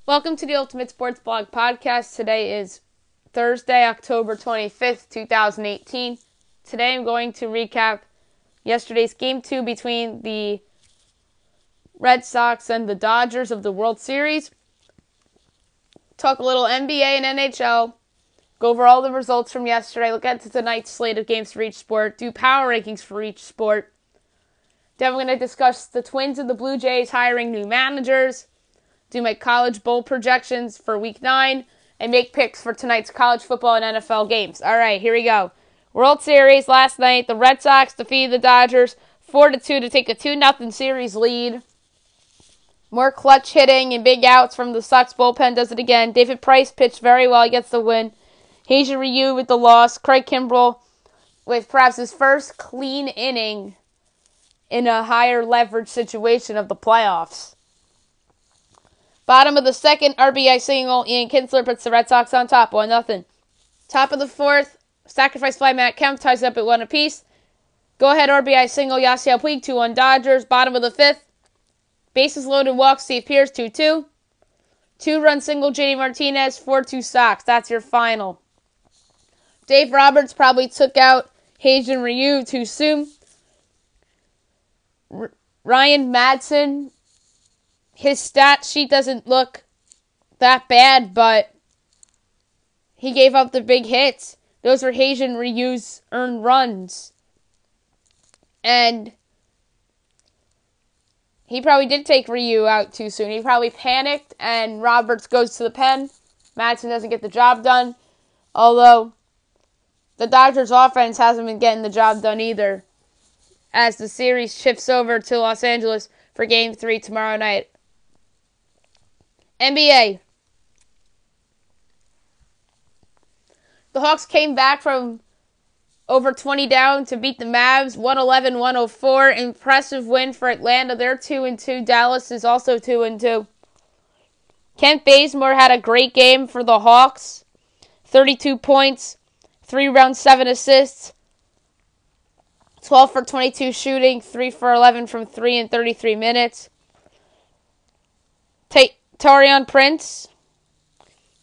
Welcome to the Ultimate Sports Blog Podcast. Today is Thursday, October 25th, 2018. Today I'm going to recap yesterday's Game 2 between the Red Sox and the Dodgers of the World Series. Talk a little NBA and NHL. Go over all the results from yesterday. Look at tonight's slate of games for each sport. Do power rankings for each sport. Then we're going to discuss the Twins and the Blue Jays hiring new managers. Do my college bowl projections for Week 9, and make picks for tonight's college football and NFL games. All right, here we go. World Series last night, the Red Sox defeated the Dodgers 4-2 to take a 2-0 series lead. More clutch hitting and big outs from the Sox bullpen does it again. David Price pitched very well. He gets the win. Heijun Ryu with the loss. Craig Kimbrell with perhaps his first clean inning in a higher leverage situation of the playoffs. Bottom of the second, RBI single. Ian Kinsler puts the Red Sox on top, 1-0. Top of the fourth, sacrifice fly. Matt Kemp ties up at 1 apiece. Go-ahead RBI single. Yasiel Puig, 2-1 Dodgers. Bottom of the fifth, bases loaded, walks. Steve Pearce, 2-2. Two-run single. JD Martinez, 4-2 Sox. That's your final. Dave Roberts probably took out Heijun Ryu too soon. Ryan Madsen, his stat sheet doesn't look that bad, but he gave up the big hits. Those were Heijun Ryu's earned runs. And he probably did take Ryu out too soon. He probably panicked, and Roberts goes to the pen. Madsen doesn't get the job done. Although the Dodgers offense hasn't been getting the job done either, as the series shifts over to Los Angeles for Game 3 tomorrow night. NBA. The Hawks came back from over 20 down to beat the Mavs, 111-104. Impressive win for Atlanta. They're 2-2. Dallas is also 2-2. Kent Bazemore had a great game for the Hawks. 32 points, 3 rebounds, 7 assists. 12 for 22 shooting, 3 for 11 from 3 in 33 minutes. Taurean Prince,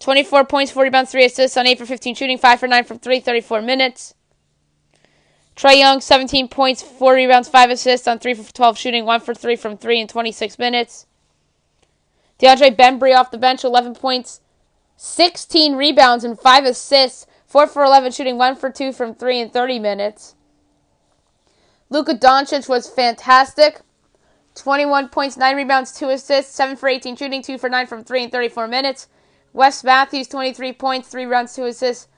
24 points, 4 rebounds, 3 assists on 8 for 15 shooting, 5 for 9 from 3, 34 minutes. Trae Young, 17 points, 4 rebounds, 5 assists on 3 for 12 shooting, 1 for 3 from 3 in 26 minutes. DeAndre Bembry off the bench, 11 points, 16 rebounds, and 5 assists, 4 for 11 shooting, 1 for 2 from 3 in 30 minutes. Luka Doncic was fantastic. 21 points, 9 rebounds, 2 assists, 7 for 18 shooting, 2 for 9 from 3 in 34 minutes. Wes Matthews, 23 points, 3 rebounds, 2 assists,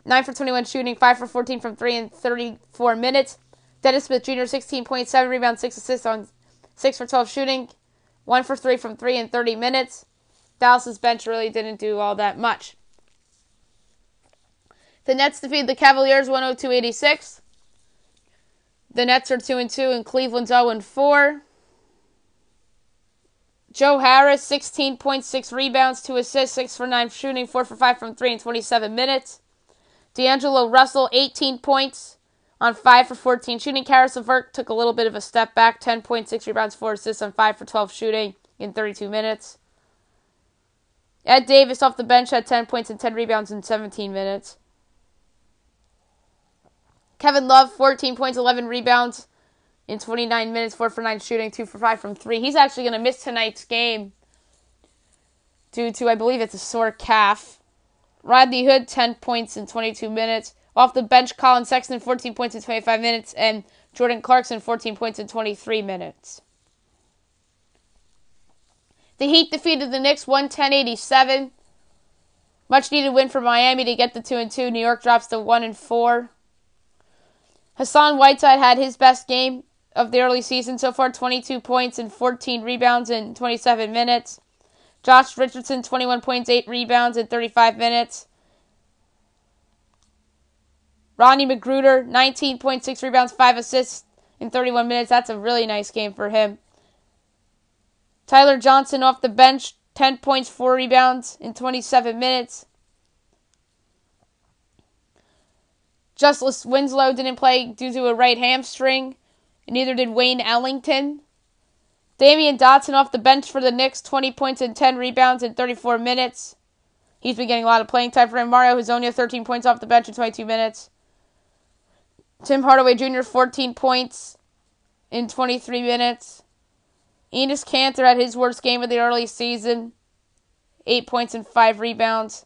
9 for 21 shooting, 5 for 14 from 3 in 34 minutes. Dennis Smith Jr., 16 points, 7 rebounds, 6 assists on 6 for 12 shooting, 1 for 3 from 3 in 30 minutes. Dallas's bench really didn't do all that much. The Nets defeated the Cavaliers 102-86. The Nets are 2-2 and Cleveland's 0-4. Joe Harris, 16 points, 6 rebounds, 2 assists, 6 for 9 shooting, 4 for 5 from 3 in 27 minutes. D'Angelo Russell, 18 points on 5 for 14 shooting. Karis LeVert took a little bit of a step back, 10 points, 6 rebounds, 4 assists on 5 for 12 shooting in 32 minutes. Ed Davis off the bench had 10 points and 10 rebounds in 17 minutes. Kevin Love, 14 points, 11 rebounds in 29 minutes, 4 for 9 shooting, 2 for 5 from 3. He's actually going to miss tonight's game due to, I believe it's a sore calf. Rodney Hood, 10 points in 22 minutes. Off the bench, Colin Sexton, 14 points in 25 minutes, and Jordan Clarkson, 14 points in 23 minutes. The Heat defeated the Knicks 110-87. Much needed win for Miami to get the 2-2. New York drops to 1-4. Hassan Whiteside had his best game of the early season so far, 22 points and 14 rebounds in 27 minutes. Josh Richardson, 21 points, 8 rebounds in 35 minutes. Ronnie McGruder, 19 points, 6 rebounds, 5 assists in 31 minutes. That's a really nice game for him. Tyler Johnson off the bench, 10 points, 4 rebounds in 27 minutes. Justice Winslow didn't play due to a right hamstring, and neither did Wayne Ellington. Damian Dotson off the bench for the Knicks, 20 points and 10 rebounds in 34 minutes. He's been getting a lot of playing time for him. Mario Hezonja, 13 points off the bench in 22 minutes. Tim Hardaway Jr., 14 points in 23 minutes. Enes Kanter had his worst game of the early season. 8 points and 5 rebounds.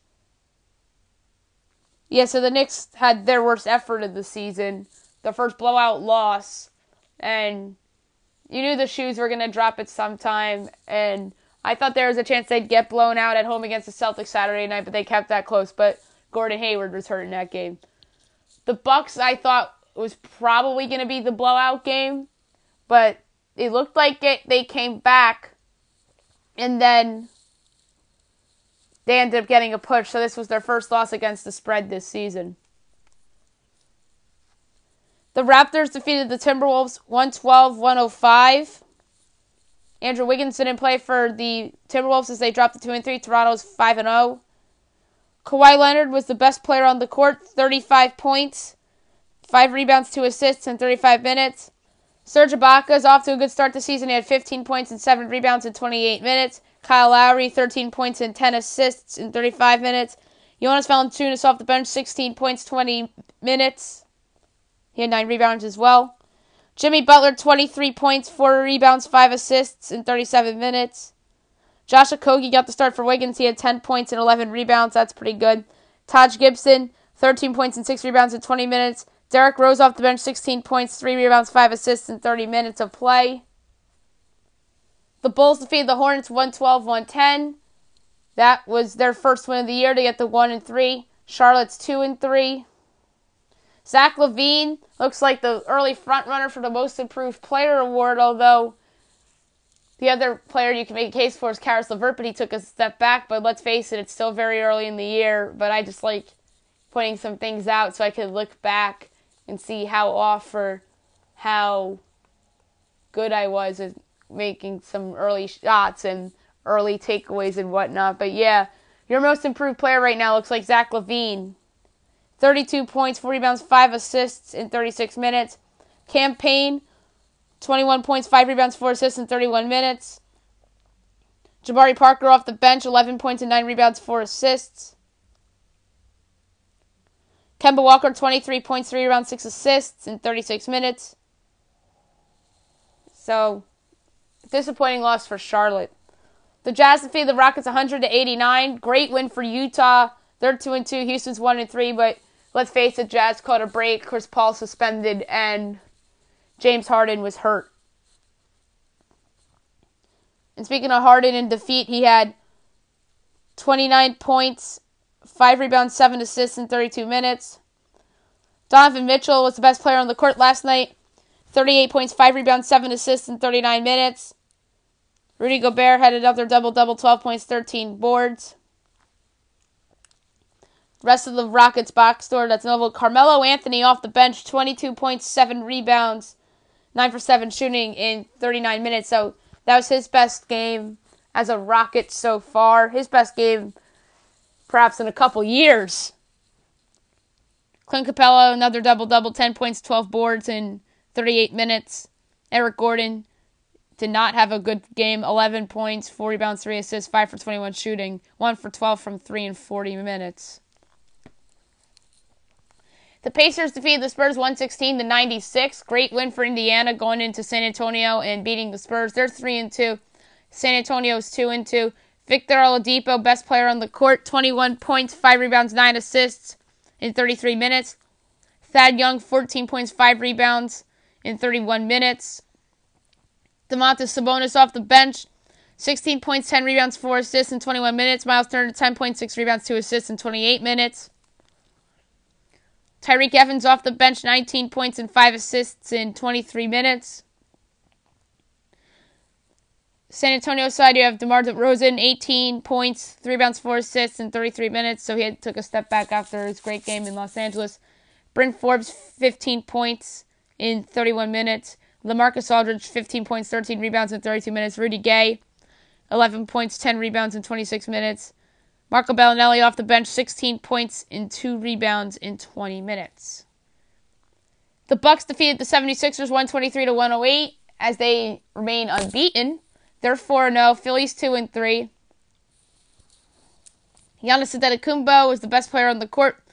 Yeah, so the Knicks had their worst effort of the season. The first blowout loss. And you knew the shoes were going to drop at some time. And I thought there was a chance they'd get blown out at home against the Celtics Saturday night, but they kept that close. But Gordon Hayward was hurt in that game. The Bucks, I thought, was probably going to be the blowout game. But it looked like they came back. And then they ended up getting a push. So this was their first loss against the spread this season. The Raptors defeated the Timberwolves 112-105. Andrew Wiggins didn't play for the Timberwolves as they dropped to 2-3. Toronto's 5-0. Kawhi Leonard was the best player on the court, 35 points, 5 rebounds, 2 assists in 35 minutes. Serge Ibaka is off to a good start this season. He had 15 points and 7 rebounds in 28 minutes. Kyle Lowry, 13 points and 10 assists in 35 minutes. Jonas Valanciunas off the bench, 16 points, 20 minutes. He had 9 rebounds as well. Jimmy Butler, 23 points, 4 rebounds, 5 assists in 37 minutes. Josh Okogie got the start for Wiggins. He had 10 points and 11 rebounds. That's pretty good. Taj Gibson, 13 points and 6 rebounds in 20 minutes. Derrick Rose off the bench, 16 points, 3 rebounds, 5 assists in 30 minutes of play. The Bulls defeated the Hornets 112-110. That was their first win of the year to get the 1-3. Charlotte's 2-3. Zach LaVine looks like the early frontrunner for the Most Improved Player award, although the other player you can make a case for is Karis LeVert, but he took a step back. But let's face it, it's still very early in the year. But I just like pointing some things out so I could look back and see how off or how good I was at making some early shots and early takeaways and whatnot. But yeah, your Most Improved Player right now looks like Zach LaVine. 32 points, 4 rebounds, 5 assists in 36 minutes. Cam Payne, 21 points, 5 rebounds, 4 assists in 31 minutes. Jabari Parker off the bench, 11 points and 9 rebounds, 4 assists. Kemba Walker, 23 points, 3 rebounds, 6 assists in 36 minutes. So, disappointing loss for Charlotte. The Jazz defeated the Rockets 100-89. Great win for Utah. They're 2-2. Houston's 1-3, but let's face it, Jazz caught a break. Chris Paul suspended, and James Harden was hurt. And speaking of Harden in defeat, he had 29 points, 5 rebounds, 7 assists in 32 minutes. Donovan Mitchell was the best player on the court last night. 38 points, 5 rebounds, 7 assists in 39 minutes. Rudy Gobert had another double-double, 12 points, 13 boards. Rest of the Rockets box score, that's notable. Carmelo Anthony off the bench, 22 points, 7 rebounds, 9 for 7 shooting in 39 minutes. So that was his best game as a Rocket so far. His best game perhaps in a couple years. Clint Capella, another double-double, 10 points, 12 boards in 38 minutes. Eric Gordon did not have a good game. 11 points, 4 rebounds, 3 assists, 5 for 21 shooting. 1 for 12 from 3 in 40 minutes. The Pacers defeated the Spurs 116-96. Great win for Indiana going into San Antonio and beating the Spurs. They're 3-2. San Antonio's 2-2. Victor Oladipo, best player on the court, 21 points, 5 rebounds, 9 assists in 33 minutes. Thad Young, 14 points, 5 rebounds in 31 minutes. Domantas Sabonis off the bench, 16 points, 10 rebounds, 4 assists in 21 minutes. Miles Turner, 10 points, 6 rebounds, 2 assists in 28 minutes. Tyreek Evans off the bench, 19 points and 5 assists in 23 minutes. San Antonio side, you have DeMar DeRozan, 18 points, 3 rebounds, 4 assists in 33 minutes. So he took a step back after his great game in Los Angeles. Bryn Forbes, 15 points in 31 minutes. LaMarcus Aldridge, 15 points, 13 rebounds in 32 minutes. Rudy Gay, 11 points, 10 rebounds in 26 minutes. Marco Bellinelli off the bench, 16 points and 2 rebounds in 20 minutes. The Bucks defeated the 76ers 123-108 as they remain unbeaten. They're 4-0. Phillies 2-3. Giannis Antetokounmpo was the best player on the court.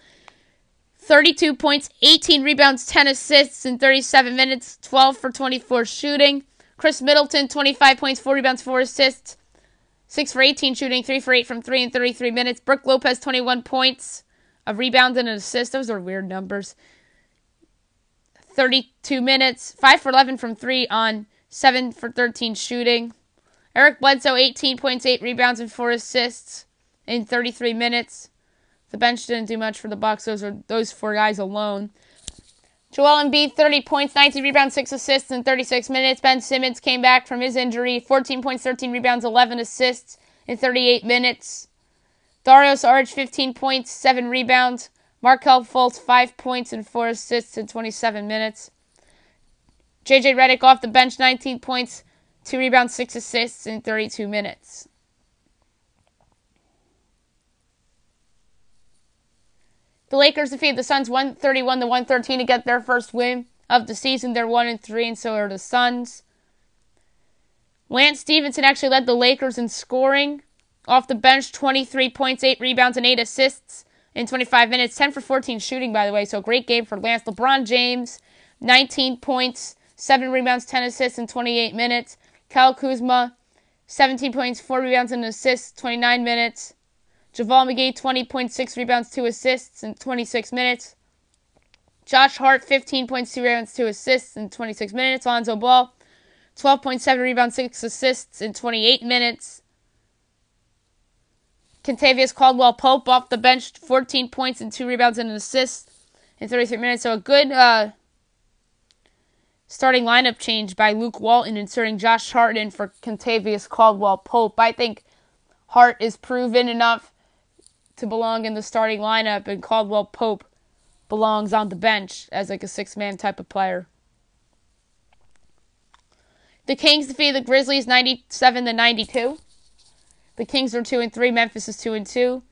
32 points, 18 rebounds, 10 assists in 37 minutes, 12 for 24 shooting. Chris Middleton, 25 points, 4 rebounds, 4 assists, 6 for 18 shooting, 3 for 8 from 3 in 33 minutes. Brook Lopez, 21 points, a rebound and an assist. Those are weird numbers. 32 minutes, 5 for 11 from 3 on 7 for 13 shooting. Eric Bledsoe, 18 points, 8 rebounds, and 4 assists in 33 minutes. The bench didn't do much for the Bucks. Those 4 guys alone. Joel Embiid, 30 points, 19 rebounds, 6 assists in 36 minutes. Ben Simmons came back from his injury. 14 points, 13 rebounds, 11 assists in 38 minutes. Dario Saric, 15 points, 7 rebounds. Markelle Fultz, 5 points and 4 assists in 27 minutes. JJ Redick off the bench, 19 points, 2 rebounds, 6 assists in 32 minutes. The Lakers defeated the Suns 131-113 to get their first win of the season. They're 1-3, and so are the Suns. Lance Stevenson actually led the Lakers in scoring. Off the bench, 23 points, 8 rebounds, and 8 assists in 25 minutes. 10 for 14 shooting, by the way, so great game for Lance. LeBron James, 19 points, 7 rebounds, 10 assists in 28 minutes. Kyle Kuzma, 17 points, 4 rebounds, and an assist, 29 minutes. JaVale McGee, 20 points, 6 rebounds, 2 assists in 26 minutes. Josh Hart, 15 points, 2 rebounds, 2 assists in 26 minutes. Lonzo Ball, 12.7 rebounds, 6 assists in 28 minutes. Kentavious Caldwell-Pope off the bench, 14 points and 2 rebounds and an assist in 33 minutes. So a good starting lineup change by Luke Walton, inserting Josh Hart in for Kentavious Caldwell-Pope. I think Hart is proven enough to belong in the starting lineup, and Caldwell-Pope belongs on the bench as like a 6-man type of player. The Kings defeated the Grizzlies 97-92. The Kings are 2-3. Memphis is 2-2.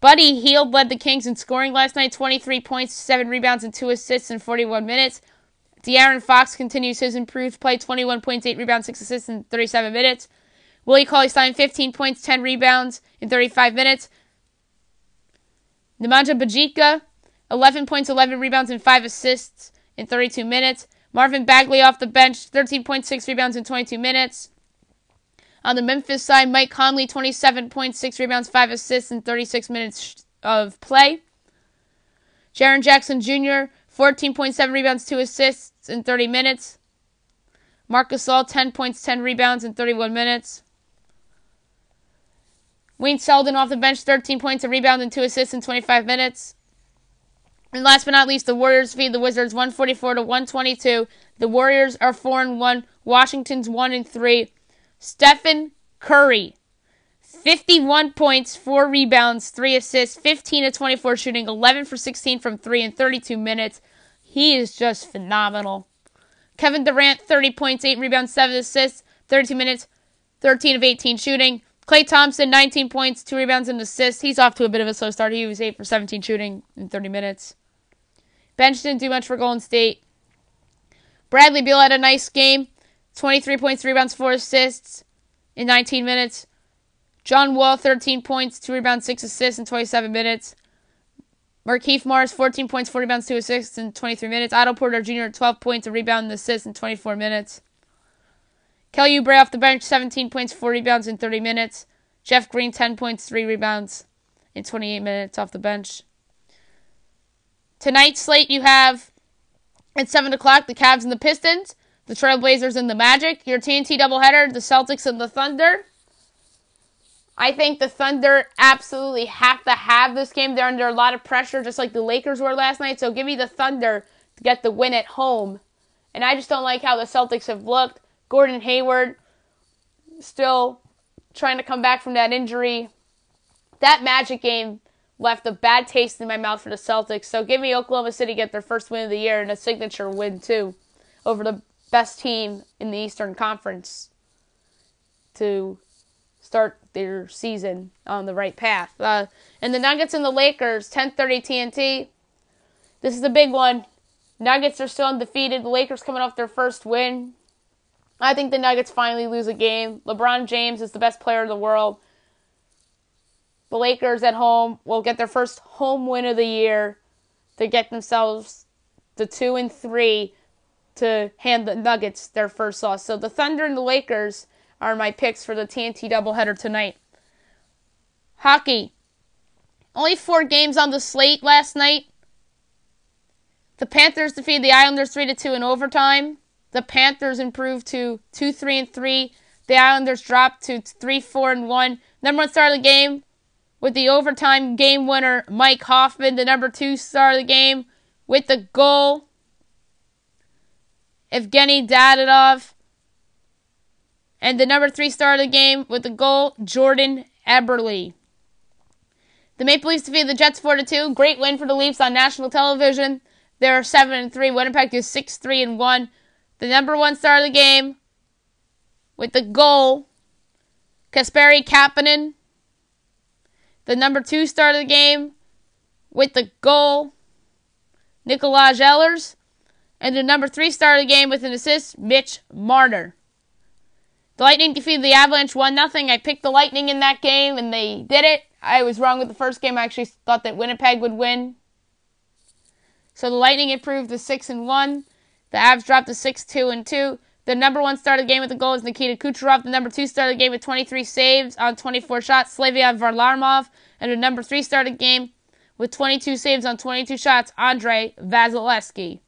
Buddy Hield led the Kings in scoring last night. 23 points, 7 rebounds, and 2 assists in 41 minutes. De'Aaron Fox continues his improved play. 21 points, 8 rebounds, 6 assists in 37 minutes. Willie Cauley-Stein, 15 points, 10 rebounds in 35 minutes. Nemanja Bjelica, 11 points, 11 rebounds, and 5 assists in 32 minutes. Marvin Bagley off the bench, 13.6 rebounds in 22 minutes. On the Memphis side, Mike Conley, 27 points, 6 rebounds, 5 assists in 36 minutes of play. Jaren Jackson Jr., 14.7 rebounds, 2 assists in 30 minutes. Marc Gasol, 10 points, 10 rebounds in 31 minutes. Wayne Selden off the bench, 13 points, a rebound, and 2 assists in 25 minutes. And last but not least, the Warriors defeated the Wizards 144-122. The Warriors are 4-1. Washington's 1-3. Stephen Curry, 51 points, 4 rebounds, 3 assists, 15 of 24 shooting, 11 for 16 from 3 in 32 minutes. He is just phenomenal. Kevin Durant, 30 points, 8 rebounds, 7 assists, 32 minutes, 13 of 18 shooting. Klay Thompson, 19 points, 2 rebounds, and an assist. He's off to a bit of a slow start. He was 8 for 17 shooting in 30 minutes. Bench didn't do much for Golden State. Bradley Beal had a nice game. 23 points, 3 rebounds, 4 assists in 19 minutes. John Wall, 13 points, 2 rebounds, 6 assists in 27 minutes. Markieff Morris, 14 points, 4 rebounds, 2 assists in 23 minutes. Otto Porter Jr., 12 points, a rebound, and an assist in 24 minutes. Kelly Oubre off the bench, 17 points, 4 rebounds in 30 minutes. Jeff Green, 10 points, 3 rebounds in 28 minutes off the bench. Tonight's slate you have at 7 o'clock the Cavs and the Pistons, the Trailblazers and the Magic. Your TNT doubleheader, the Celtics and the Thunder. I think the Thunder absolutely have to have this game. They're under a lot of pressure, just like the Lakers were last night. So give me the Thunder to get the win at home. And I just don't like how the Celtics have looked. Gordon Hayward still trying to come back from that injury. That Magic game left a bad taste in my mouth for the Celtics. So give me Oklahoma City get their first win of the year and a signature win too over the best team in the Eastern Conference to start their season on the right path. And the Nuggets and the Lakers, 10:30 TNT. This is the big one. Nuggets are still undefeated. The Lakers coming off their first win. I think the Nuggets finally lose a game. LeBron James is the best player in the world. The Lakers at home will get their first home win of the year to get themselves to 2-3 to hand the Nuggets their first loss. So the Thunder and the Lakers are my picks for the TNT doubleheader tonight. Hockey. Only 4 games on the slate last night. The Panthers defeated the Islanders 3-2 in overtime. The Panthers improved to 2-3-3. The Islanders dropped to 3-4-1. Number 1 star of the game with the overtime game winner, Mike Hoffman. The number 2 star of the game with the goal, Evgeny Dadonov. And the number 3 star of the game with the goal, Jordan Eberle. The Maple Leafs defeated the Jets 4-2. Great win for the Leafs on national television. They're 7-3. Winnipeg is 6-3-1. The number 1 star of the game with the goal, Kasperi Kapanen. The number 2 star of the game with the goal, Nikolaj Ehlers. And the number 3 star of the game with an assist, Mitch Marner. The Lightning defeated the Avalanche 1-0. I picked the Lightning in that game, and they did it. I was wrong with the first game. I actually thought that Winnipeg would win. So the Lightning improved to 6-1. The Avs dropped to 6-2-2. The number 1 star of the game with the goal is Nikita Kucherov. The number 2 star of the game with 23 saves on 24 shots, Slavia Varlamov. And the number 3 star of the game with 22 saves on 22 shots, Andrei Vasilevsky.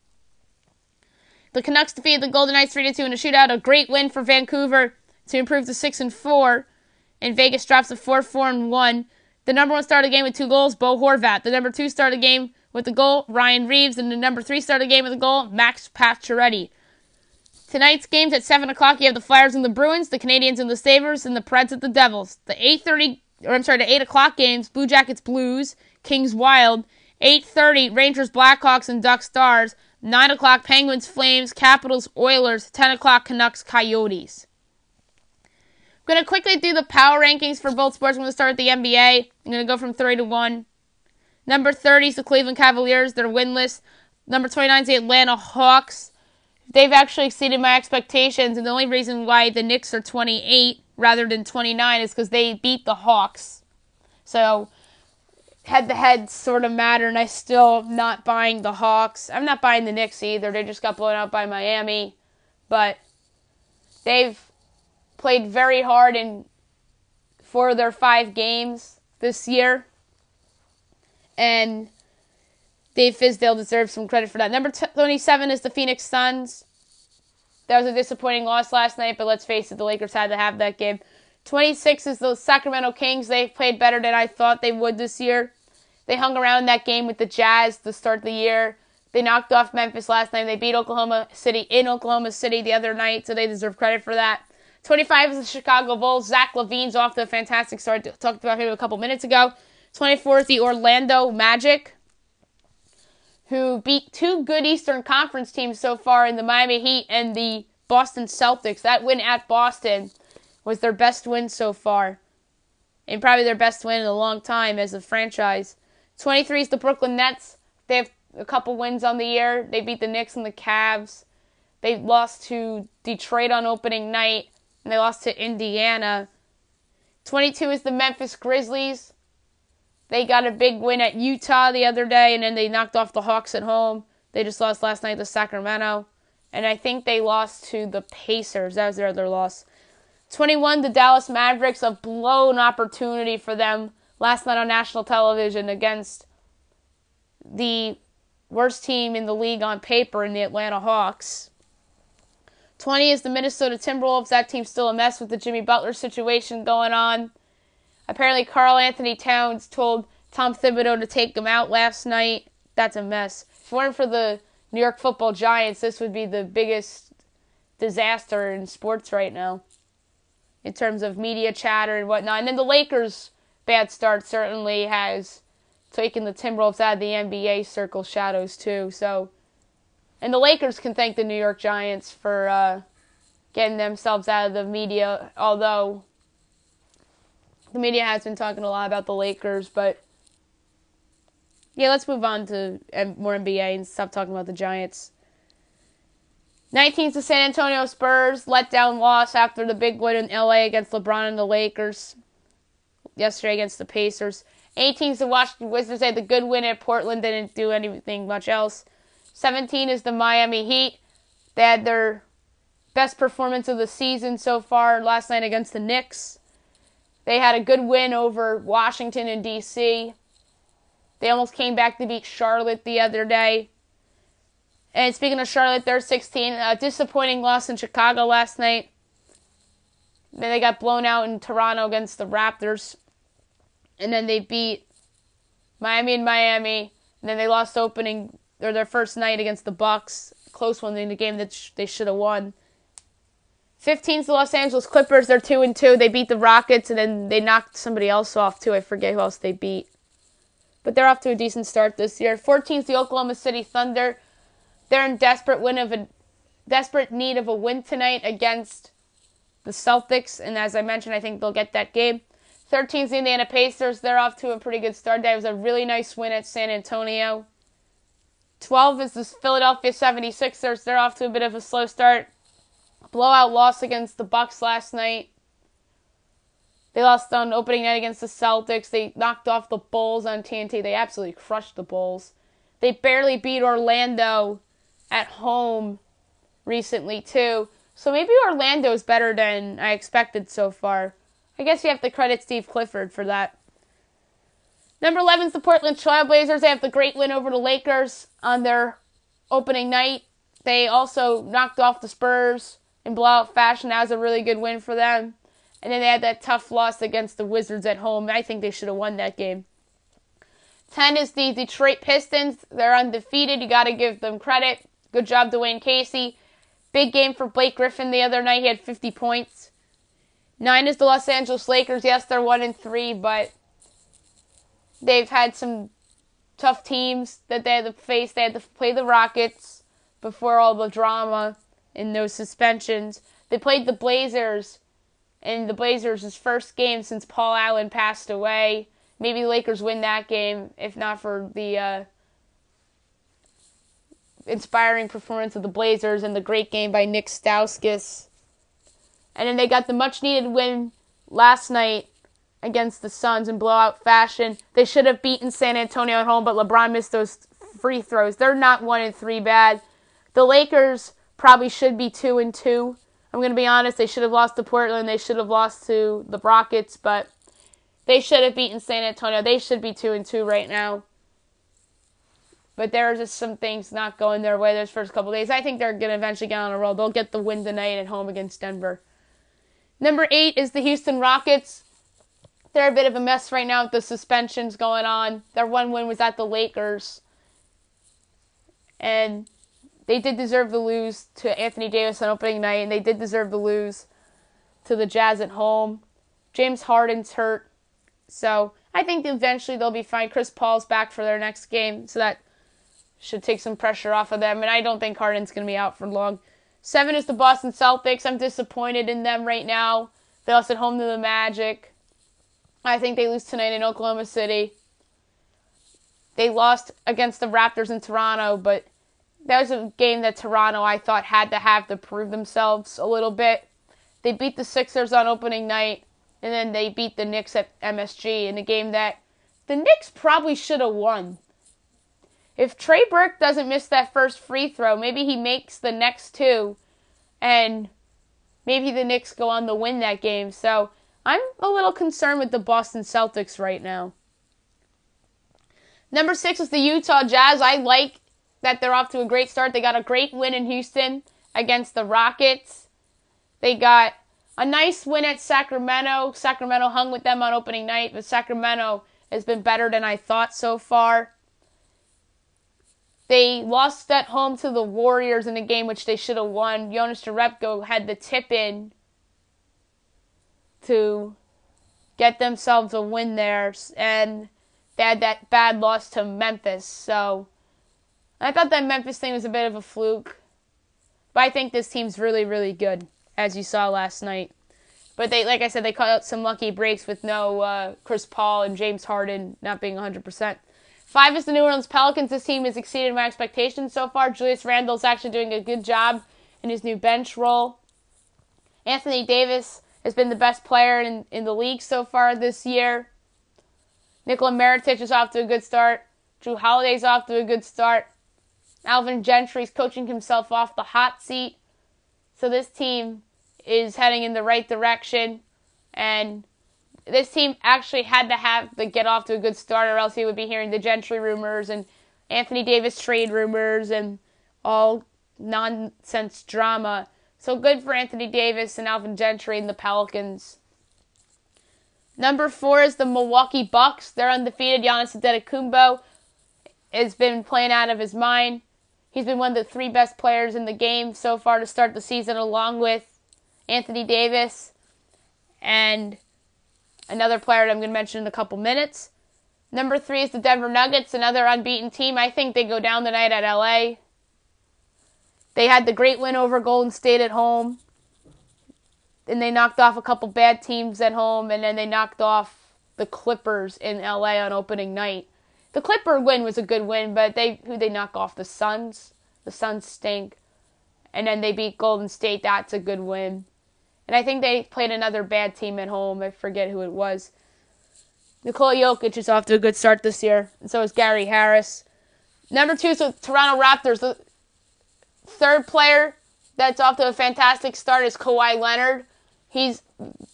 The Canucks defeated the Golden Knights 3-2 in a shootout. A great win for Vancouver to improve to 6-4. And Vegas drops to 4-4-1. The number 1 star of the game with 2 goals, Bo Horvat. The number 2 star of the game with the goal, Ryan Reeves. And the number 3 star of the game with the goal, Max Pacioretty. Tonight's games at 7 o'clock, you have the Flyers and the Bruins, the Canadiens and the Sabres, and the Preds at the Devils. The 8 o'clock games, Blue Jackets Blues, Kings Wild. 8:30, Rangers Blackhawks and Ducks Stars. 9 o'clock, Penguins Flames, Capitals Oilers. 10 o'clock, Canucks Coyotes. I'm going to quickly do the power rankings for both sports. I'm going to start with the NBA. I'm going to go from 3 to 1. Number 30 is the Cleveland Cavaliers. They're winless. Number 29 is the Atlanta Hawks. They've actually exceeded my expectations, and the only reason why the Knicks are 28 rather than 29 is because they beat the Hawks. So head-to-head sort of matter, and I still am not buying the Hawks. I'm not buying the Knicks either. They just got blown out by Miami. But they've played very hard for their 5 games this year. And Dave Fizdale deserves some credit for that. Number 27 is the Phoenix Suns. That was a disappointing loss last night, but let's face it, the Lakers had to have that game. 26 is the Sacramento Kings. They've played better than I thought they would this year. They hung around that game with the Jazz to start the year. They knocked off Memphis last night. They beat Oklahoma City in Oklahoma City the other night, so they deserve credit for that. 25 is the Chicago Bulls. Zach LaVine's off to a fantastic start. Talked about him a couple minutes ago. 24 is the Orlando Magic, who beat 2 good Eastern Conference teams so far in the Miami Heat and the Boston Celtics. That win at Boston was their best win so far, and probably their best win in a long time as a franchise. 23 is the Brooklyn Nets. They have a couple wins on the year. They beat the Knicks and the Cavs. They lost to Detroit on opening night, and they lost to Indiana. 22 is the Memphis Grizzlies. They got a big win at Utah the other day, and then they knocked off the Hawks at home. They just lost last night to Sacramento. And I think they lost to the Pacers. That was their other loss. 21, the Dallas Mavericks, a blown opportunity for them last night on national television against the worst team in the league on paper in the Atlanta Hawks. 20 is the Minnesota Timberwolves. That team's still a mess with the Jimmy Butler situation going on. Apparently, Karl Anthony Towns told Tom Thibodeau to take him out last night. That's a mess. If it weren't for the New York Football Giants, this would be the biggest disaster in sports right now in terms of media chatter and whatnot. And then the Lakers' bad start certainly has taken the Timberwolves out of the NBA circle shadows too. So, and the Lakers can thank the New York Giants for getting themselves out of the media, although the media has been talking a lot about the Lakers, but yeah, let's move on to more NBA and stop talking about the Giants. 19 is the San Antonio Spurs, letdown loss after the big win in LA against LeBron and the Lakers. Yesterday against the Pacers. 18 is the Washington Wizards. They had the good win at Portland, didn't do anything much else. 17 is the Miami Heat. They had their best performance of the season so far last night against the Knicks. They had a good win over Washington and D.C. They almost came back to beat Charlotte the other day. And speaking of Charlotte, they're 16. A disappointing loss in Chicago last night. Then they got blown out in Toronto against the Raptors. And then they beat Miami and Miami. And then they lost their first night against the Bucks. Close one in the game that they should have won. 15 is the Los Angeles Clippers. They're 2-2. They beat the Rockets, and then they knocked somebody else off, too. I forget who else they beat. But they're off to a decent start this year. 14 is the Oklahoma City Thunder. They're in desperate need of a win tonight against the Celtics. And as I mentioned, I think they'll get that game. 13 is the Indiana Pacers. They're off to a pretty good start. That was a really nice win at San Antonio. 12 is the Philadelphia 76ers. They're off to a bit of a slow start. Blowout loss against the Bucks last night. They lost on opening night against the Celtics. They knocked off the Bulls on TNT. They absolutely crushed the Bulls. They barely beat Orlando at home recently, too. So maybe Orlando's better than I expected so far. I guess you have to credit Steve Clifford for that. Number 11 is the Portland Trailblazers. They have the great win over the Lakers on their opening night. They also knocked off the Spurs in blowout fashion. That was a really good win for them. And then they had that tough loss against the Wizards at home. I think they should have won that game. 10 is the Detroit Pistons. They're undefeated. You got to give them credit. Good job, Dwayne Casey. Big game for Blake Griffin the other night. He had 50 points. 9 is the Los Angeles Lakers. Yes, they're 1-3, but they've had some tough teams that they had to face. They had to play the Rockets before all the drama and those suspensions. They played the Blazers in the Blazers' first game since Paul Allen passed away. Maybe the Lakers win that game, if not for the inspiring performance of the Blazers and the great game by Nick Stauskas. And then they got the much-needed win last night against the Suns in blowout fashion. They should have beaten San Antonio at home, but LeBron missed those free throws. They're not 1-3 bad. The Lakers probably should be 2-2. I'm going to be honest, they should have lost to Portland. They should have lost to the Rockets, but they should have beaten San Antonio. They should be 2-2 right now. But there are just some things not going their way those first couple days. I think they're going to eventually get on a roll. They'll get the win tonight at home against Denver. Number 8 is the Houston Rockets. They're a bit of a mess right now with the suspensions going on. Their one win was at the Lakers. And they did deserve to lose to Anthony Davis on opening night, and they did deserve to lose to the Jazz at home. James Harden's hurt, so I think eventually they'll be fine. Chris Paul's back for their next game, so that should take some pressure off of them, and I don't think Harden's going to be out for long. 7 is the Boston Celtics. I'm disappointed in them right now. They lost at home to the Magic. I think they lose tonight in Oklahoma City. They lost against the Raptors in Toronto, but that was a game that Toronto, I thought, had to have to prove themselves a little bit. They beat the Sixers on opening night, and then they beat the Knicks at MSG in a game that the Knicks probably should have won. If Trey Burke doesn't miss that first free throw, maybe he makes the next two, and maybe the Knicks go on to win that game. So I'm a little concerned with the Boston Celtics right now. Number 6 is the Utah Jazz. I like that they're off to a great start. They got a great win in Houston against the Rockets. They got a nice win at Sacramento. Sacramento hung with them on opening night, but Sacramento has been better than I thought so far. They lost at home to the Warriors in a game which they should have won. Jonas Jerebko had the tip in to get themselves a win there, and they had that bad loss to Memphis. So I thought that Memphis thing was a bit of a fluke, but I think this team's really, really good, as you saw last night. But they, like I said, they caught out some lucky breaks with no Chris Paul and James Harden not being 100%. 5 is the New Orleans Pelicans. This team has exceeded my expectations so far. Julius Randle's actually doing a good job in his new bench role. Anthony Davis has been the best player in the league so far this year. Nikola Mirotic is off to a good start. Drew Holiday's off to a good start. Alvin Gentry's coaching himself off the hot seat. So this team is heading in the right direction. And this team actually had to get off to a good start, or else he would be hearing the Gentry rumors and Anthony Davis trade rumors and all nonsense drama. So good for Anthony Davis and Alvin Gentry and the Pelicans. Number 4 is the Milwaukee Bucks. They're undefeated. Giannis Antetokounmpo has been playing out of his mind. He's been one of the 3 best players in the game so far to start the season, along with Anthony Davis and another player that I'm going to mention in a couple minutes. Number 3 is the Denver Nuggets, another unbeaten team. I think they go down tonight at LA. They had the great win over Golden State at home. And they knocked off a couple bad teams at home. And then they knocked off the Clippers in LA on opening night. The Clipper win was a good win, but who they knock off? The Suns. The Suns stink. And then they beat Golden State. That's a good win. And I think they played another bad team at home. I forget who it was. Nikola Jokic is off to a good start this year. And so is Gary Harris. Number 2 is the Toronto Raptors. The third player that's off to a fantastic start is Kawhi Leonard. He's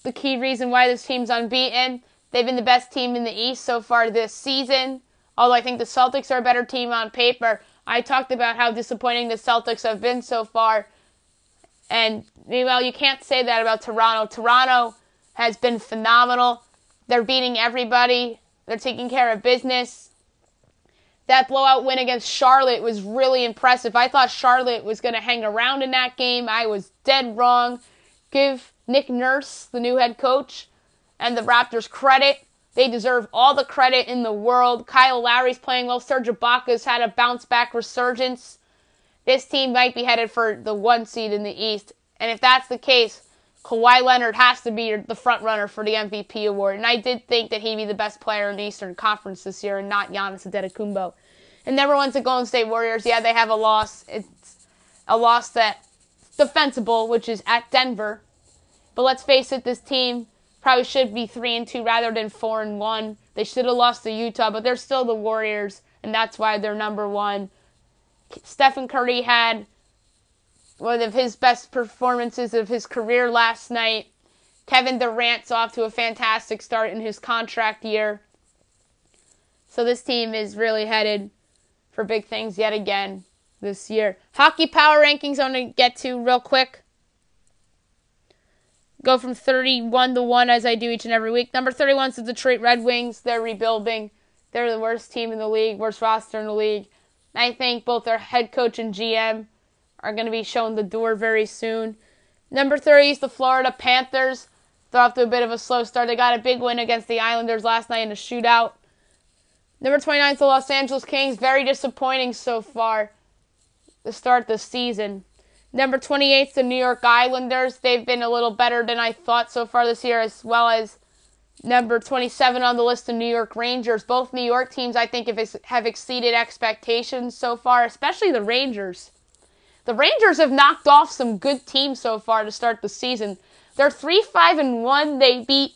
the key reason why this team's unbeaten. They've been the best team in the East so far this season. Although I think the Celtics are a better team on paper. I talked about how disappointing the Celtics have been so far. And, well, you can't say that about Toronto. Toronto has been phenomenal. They're beating everybody. They're taking care of business. That blowout win against Charlotte was really impressive. I thought Charlotte was going to hang around in that game. I was dead wrong. Give Nick Nurse, the new head coach, and the Raptors credit. They deserve all the credit in the world. Kyle Lowry's playing well. Serge Ibaka's had a bounce-back resurgence. This team might be headed for the 1 seed in the East. And if that's the case, Kawhi Leonard has to be the front runner for the MVP award. And I did think that he'd be the best player in the Eastern Conference this year and not Giannis Antetokounmpo. And number 1's the Golden State Warriors. Yeah, they have a loss. It's a loss that's defensible, which is at Denver. But let's face it, this team probably should be 3-2 rather than 4-1. They should have lost to Utah, but they're still the Warriors, and that's why they're number 1. Stephen Curry had one of his best performances of his career last night. Kevin Durant's off to a fantastic start in his contract year. So this team is really headed for big things yet again this year. Hockey power rankings I'm going to get to real quick. Go from 31 to 1 as I do each and every week. Number 31 is the Detroit Red Wings. They're rebuilding. They're the worst team in the league, worst roster in the league. I think both their head coach and GM are going to be shown the door very soon. Number 30 is the Florida Panthers. They're off to a bit of a slow start. They got a big win against the Islanders last night in a shootout. Number 29 is the Los Angeles Kings. Very disappointing so far to start the season. Number 28 is the New York Islanders. They've been a little better than I thought so far this year, as well as number 27 on the list, the New York Rangers. Both New York teams, I think, have exceeded expectations so far, especially the Rangers. The Rangers have knocked off some good teams so far to start the season. They're 3-5-1. They beat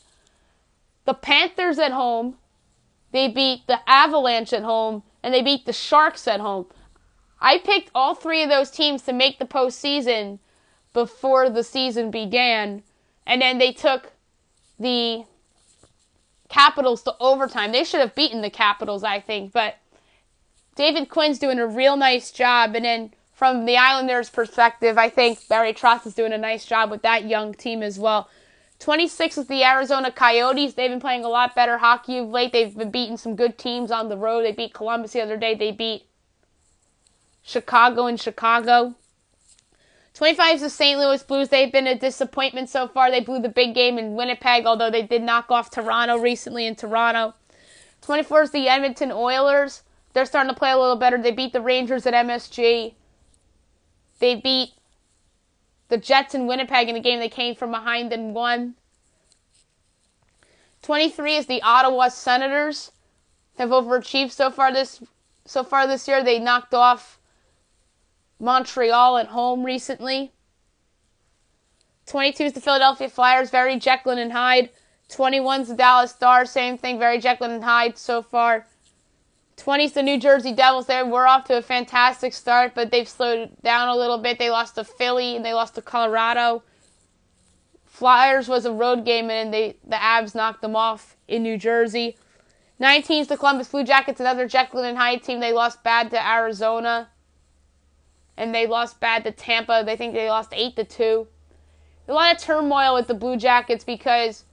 the Panthers at home. They beat the Avalanche at home. And they beat the Sharks at home. I picked all 3 of those teams to make the postseason before the season began. And then they took the Capitals to overtime. They should have beaten the Capitals, I think. But David Quinn's doing a real nice job. And then from the Islanders' perspective, I think Barry Trotz is doing a nice job with that young team as well. 26 is the Arizona Coyotes. They've been playing a lot better hockey of late. They've been beating some good teams on the road. They beat Columbus the other day. They beat Chicago in Chicago. 25 is the St. Louis Blues. They've been a disappointment so far. They blew the big game in Winnipeg, although they did knock off Toronto recently in Toronto. 24 is the Edmonton Oilers. They're starting to play a little better. They beat the Rangers at MSG. They beat the Jets in Winnipeg in a game they came from behind and won. 23 is the Ottawa Senators. Have overachieved so far this year. They knocked off Montreal at home recently. 22 is the Philadelphia Flyers, very Jekyll and Hyde. 21 is the Dallas Stars, same thing, very Jekyll and Hyde so far. 20 is the New Jersey Devils. They were off to a fantastic start, but they've slowed down a little bit. They lost to Philly and they lost to Colorado. Flyers was a road game, and the Avs knocked them off in New Jersey. 19 is the Columbus Blue Jackets, another Jekyll and Hyde team. They lost bad to Arizona, and they lost bad to Tampa. They think they lost 8-2. A lot of turmoil with the Blue Jackets because,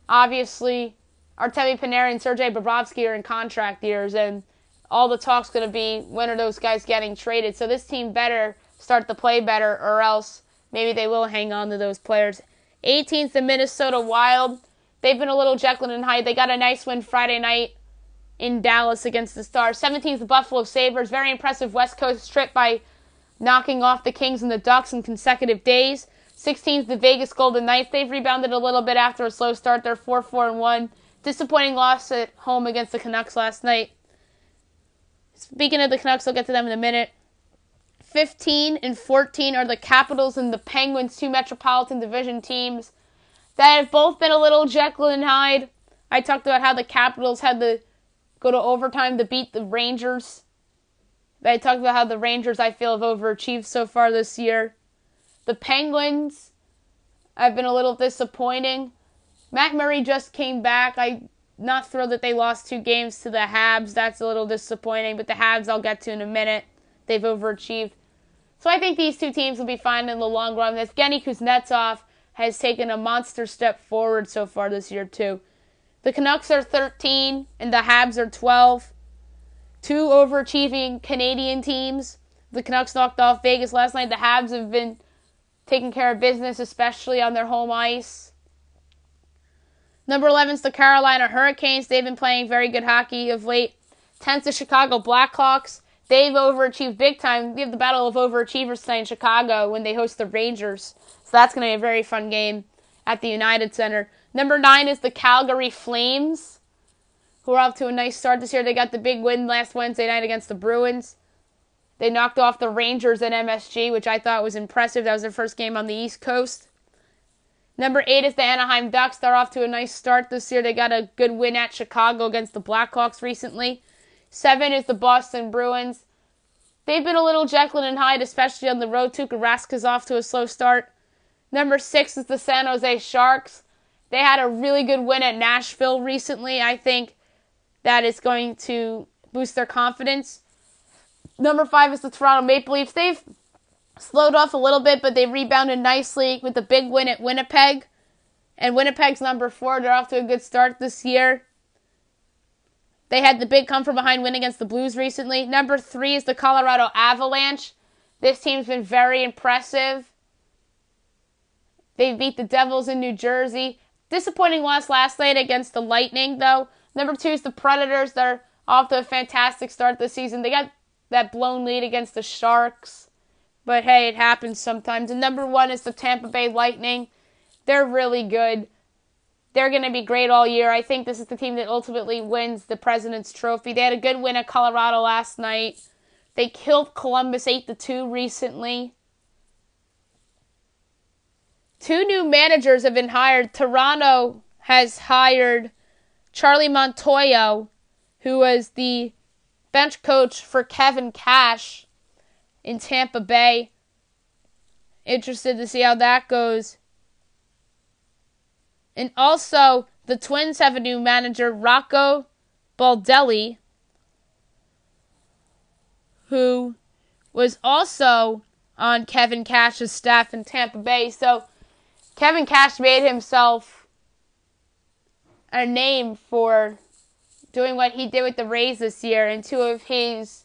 obviously, Artemi Panarin and Sergei Bobrovsky are in contract years, and all the talk's going to be when are those guys getting traded. So this team better start to play better, or else maybe they will hang on to those players. 18 is the Minnesota Wild. They've been a little Jekyll and Hyde. They got a nice win Friday night in Dallas against the Stars. 17 is the Buffalo Sabres. Very impressive West Coast trip by knocking off the Kings and the Ducks in consecutive days. 16 is the Vegas Golden Knights. They've rebounded a little bit after a slow start. They're 4-4-1. Disappointing loss at home against the Canucks last night. Speaking of the Canucks, I'll get to them in a minute. 15 and 14 are the Capitals and the Penguins, two Metropolitan Division teams that have both been a little Jekyll and Hyde. I talked about how the Capitals had to go to overtime to beat the Rangers. I talked about how the Rangers, I feel, have overachieved so far this year. The Penguins have been a little disappointing. Matt Murray just came back. I'm not thrilled that they lost 2 games to the Habs. That's a little disappointing, but the Habs I'll get to in a minute. They've overachieved. So I think these two teams will be fine in the long run. Evgeny Kuznetsov has taken a monster step forward so far this year, too. The Canucks are 13, and the Habs are 12. 2 overachieving Canadian teams. The Canucks knocked off Vegas last night. The Habs have been taking care of business, especially on their home ice. Number 11 is the Carolina Hurricanes. They've been playing very good hockey of late. 10 is the Chicago Blackhawks. They've overachieved big time. We have the battle of overachievers tonight in Chicago when they host the Rangers. So that's going to be a very fun game at the United Center. Number 9 is the Calgary Flames, who are off to a nice start this year. They got the big win last Wednesday night against the Bruins. They knocked off the Rangers at MSG, which I thought was impressive. That was their first game on the East Coast. Number 8 is the Anaheim Ducks. They're off to a nice start this year. They got a good win at Chicago against the Blackhawks recently. 7 is the Boston Bruins. They've been a little Jekyll and Hyde, especially on the road. Tuukka Rask's off to a slow start. Number 6 is the San Jose Sharks. They had a really good win at Nashville recently. I think that is going to boost their confidence. Number 5 is the Toronto Maple Leafs. They've slowed off a little bit, but they rebounded nicely with a big win at Winnipeg. And Winnipeg's number 4. They're off to a good start this year. They had the big come-from-behind win against the Blues recently. Number 3 is the Colorado Avalanche. This team's been very impressive. They beat the Devils in New Jersey. Disappointing loss last night against the Lightning, though. Number 2 is the Predators. They're off to a fantastic start this season. They got that blown lead against the Sharks. But hey, it happens sometimes. And number 1 is the Tampa Bay Lightning. They're really good. They're going to be great all year. I think this is the team that ultimately wins the President's Trophy. They had a good win at Colorado last night. They killed Columbus 8-2 recently. 2 new managers have been hired. Toronto has hired Charlie Montoyo, who was the bench coach for Kevin Cash in Tampa Bay. Interested to see how that goes. And also, the Twins have a new manager, Rocco Baldelli, who was also on Kevin Cash's staff in Tampa Bay. So, Kevin Cash made himself a name for doing what he did with the Rays this year, and 2 of his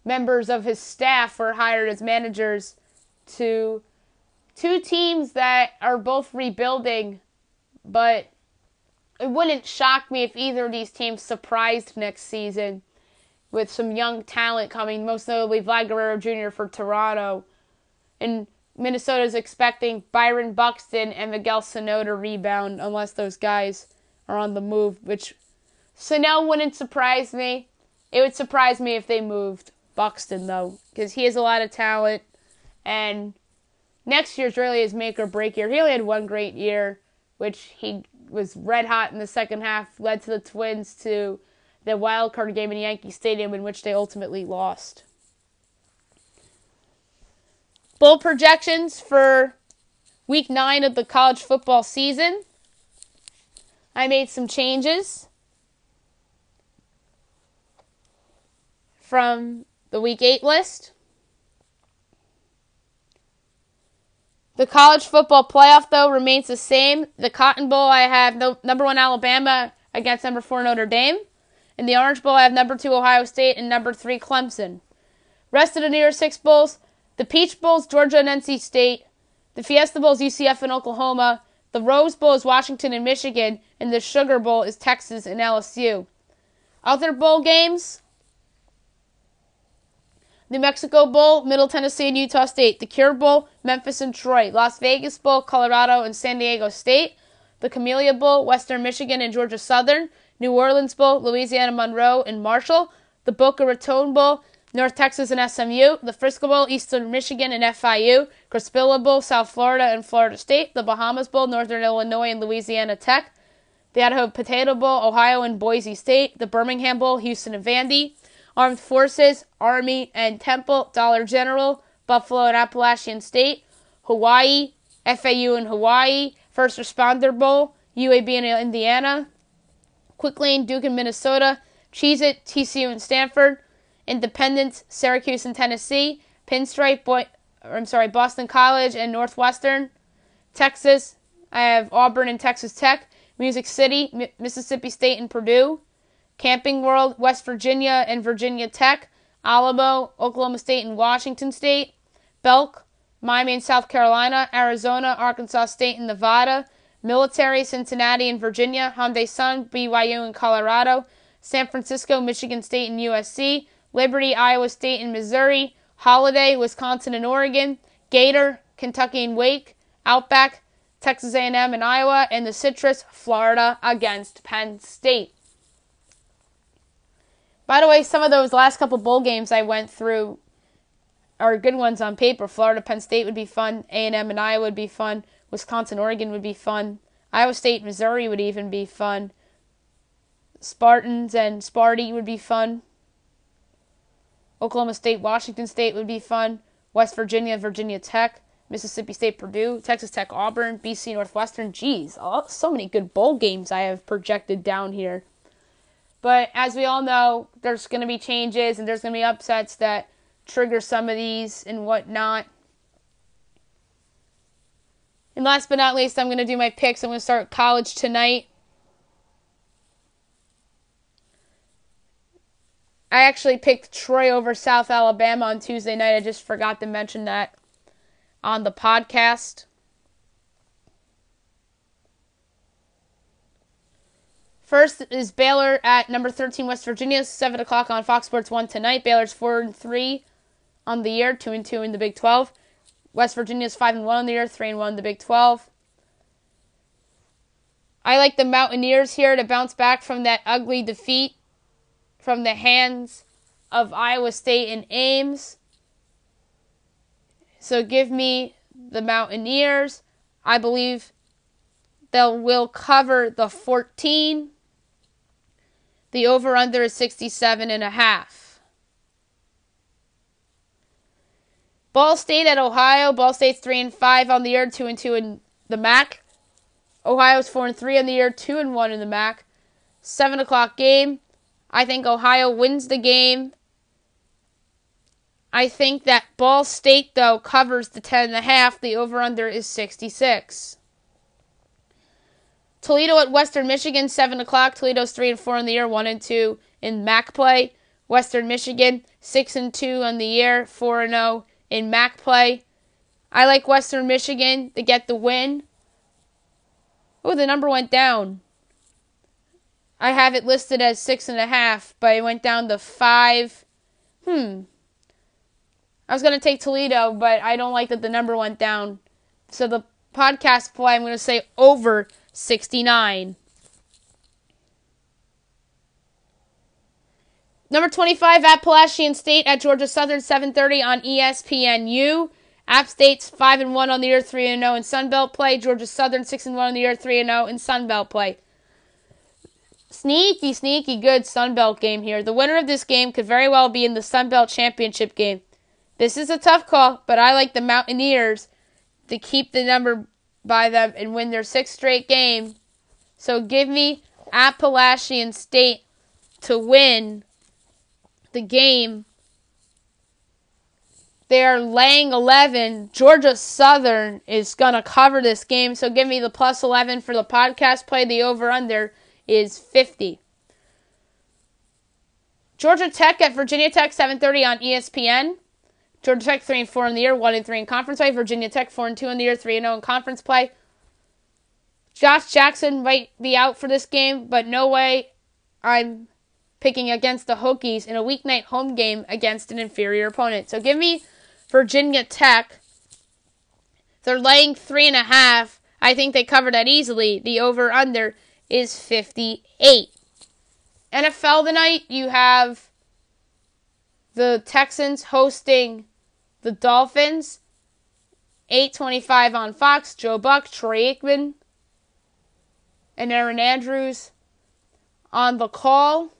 members of his staff were hired as managers to 2 teams that are both rebuilding. But it wouldn't shock me if either of these teams surprised next season with some young talent coming, most notably Vlad Guerrero Jr. for Toronto. And Minnesota's expecting Byron Buxton and Miguel Sano to rebound unless those guys are on the move, which Sano wouldn't surprise me. It would surprise me if they moved Buxton, though, because he has a lot of talent. And next year's really his make or break year. He only had one great year, which he was red hot in the second half, led to the Twins to the wild card game in Yankee Stadium, in which they ultimately lost. Bowl projections for Week 9 of the college football season. I made some changes from the Week 8 list. The college football playoff, though, remains the same. The Cotton Bowl, I have number 1 Alabama against number 4 Notre Dame. In the Orange Bowl, I have number 2 Ohio State and number 3 Clemson. Rest of the New Year's 6 bowls, the Peach Bowl's Georgia and NC State. The Fiesta Bowl is UCF and Oklahoma. The Rose Bowl is Washington and Michigan. And the Sugar Bowl is Texas and LSU. Other bowl games: New Mexico Bowl, Middle Tennessee and Utah State. The Cure Bowl, Memphis and Troy. Las Vegas Bowl, Colorado and San Diego State. The Camellia Bowl, Western Michigan and Georgia Southern. New Orleans Bowl, Louisiana Monroe and Marshall. The Boca Raton Bowl, North Texas and SMU. The Frisco Bowl, Eastern Michigan and FIU. Crispilla Bowl, South Florida and Florida State. The Bahamas Bowl, Northern Illinois and Louisiana Tech. The Idaho Potato Bowl, Ohio and Boise State. The Birmingham Bowl, Houston and Vandy. Armed Forces, Army and Temple. Dollar General, Buffalo and Appalachian State. Hawaii, FAU and Hawaii. First Responder Bowl, UAB and Indiana. Quick Lane, Duke and Minnesota. Cheez-It, TCU and Stanford. Independence, Syracuse and Tennessee. Pinstripe, Boston College and Northwestern. Texas, I have Auburn and Texas Tech. Music City, Mississippi State and Purdue. Camping World, West Virginia and Virginia Tech. Alamo, Oklahoma State and Washington State. Belk, Miami and South Carolina. Arizona, Arkansas State and Nevada. Military, Cincinnati and Virginia. Hyundai Sun, BYU and Colorado. San Francisco, Michigan State and USC. Liberty, Iowa State and Missouri. Holiday, Wisconsin and Oregon. Gator, Kentucky and Wake. Outback, Texas A&M and Iowa. And the Citrus, Florida against Penn State. By the way, some of those last couple bowl games I went through are good ones on paper. Florida, Penn State would be fun. A&M and Iowa would be fun. Wisconsin, Oregon would be fun. Iowa State, Missouri would even be fun. Spartans and Sparty would be fun. Oklahoma State, Washington State would be fun. West Virginia, Virginia Tech. Mississippi State, Purdue. Texas Tech, Auburn. BC, Northwestern. Geez, so many good bowl games I have projected down here. But as we all know, there's going to be changes and there's going to be upsets that trigger some of these and whatnot. And last but not least, I'm going to do my picks. I'm going to start college tonight. I actually picked Troy over South Alabama on Tuesday night. I just forgot to mention that on the podcast. First is Baylor at number 13, West Virginia, 7 o'clock on Fox Sports 1 tonight. Baylor's 4-3 on the year, 2-2 in the Big 12. West Virginia's 5-1 on the year, 3-1 in the Big 12. I like the Mountaineers here to bounce back from that ugly defeat from the hands of Iowa State and Ames. So give me the Mountaineers. I believe they will cover the 14. The over-under is 67.5. Ball State at Ohio. Ball State's 3-5 on the year, 2-2 in the MAC. Ohio's 4-3 on the year, 2-1 in the MAC. 7 o'clock game. I think Ohio wins the game. I think that Ball State, though, covers the 10.5. The over-under is 66. Toledo at Western Michigan, 7 o'clock. Toledo's 3-4 on the year, 1-2 in MAC play. Western Michigan, 6-2 on the year, 4-0 in MAC play. I like Western Michigan to get the win. Oh, the number went down. I have it listed as 6.5, but it went down to 5. I was going to take Toledo, but I don't like that the number went down. So the podcast play, I'm going to say over 69. Number 25, Appalachian State at Georgia Southern, 7:30 on ESPNU. App State's 5-1 on the year, 3-0 in Sun Belt play. Georgia Southern 6-1 on the year, 3-0 in Sun Belt play. Sneaky good Sun Belt game here. The winner of this game could very well be in the Sun Belt Championship game. This is a tough call, but I like the Mountaineers to keep the number by them and win their 6th straight game. So give me Appalachian State to win the game. They are laying 11. Georgia Southern is going to cover this game, so give me the plus 11 for the podcast play. The over-under is 50. Georgia Tech at Virginia Tech, 7:30 on ESPN. Georgia Tech 3-4 in the year, 1-3 in conference play. Virginia Tech 4-2 in the year, 3-0 in conference play. Josh Jackson might be out for this game, but no way I'm picking against the Hokies in a weeknight home game against an inferior opponent. So give me Virginia Tech. They're laying 3.5. I think they cover that easily. The over-under is 58. NFL tonight, you have the Texans hosting the Dolphins. 8:25 on Fox. Joe Buck, Troy Aikman, and Aaron Andrews on the call.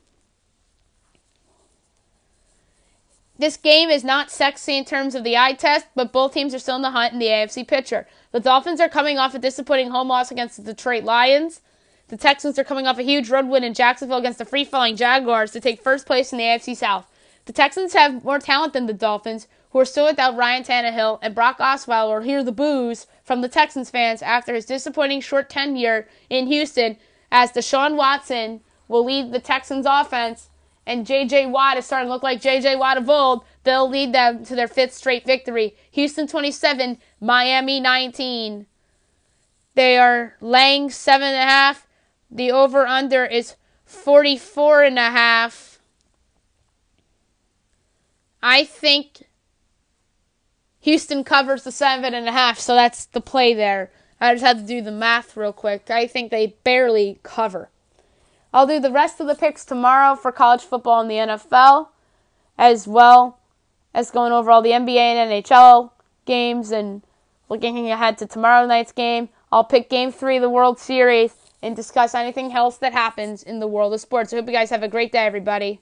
This game is not sexy in terms of the eye test, but both teams are still in the hunt in the AFC picture. The Dolphins are coming off a disappointing home loss against the Detroit Lions. The Texans are coming off a huge road win in Jacksonville against the free-falling Jaguars to take first place in the AFC South. The Texans have more talent than the Dolphins, who are still without Ryan Tannehill, and Brock Osweiler will hear the boos from the Texans fans after his disappointing short tenure in Houston, as Deshaun Watson will lead the Texans offense, and J.J. Watt is starting to look like J.J. Watt of old. They'll lead them to their 5th straight victory. Houston 27, Miami 19. They are laying 7.5. The over-under is 44.5. I think Houston covers the 7.5, so that's the play there. I just had to do the math real quick. I think they barely cover. I'll do the rest of the picks tomorrow for college football and the NFL, as well as going over all the NBA and NHL games and looking ahead to tomorrow night's game. I'll pick Game 3 of the World Series and discuss anything else that happens in the world of sports. I hope you guys have a great day, everybody.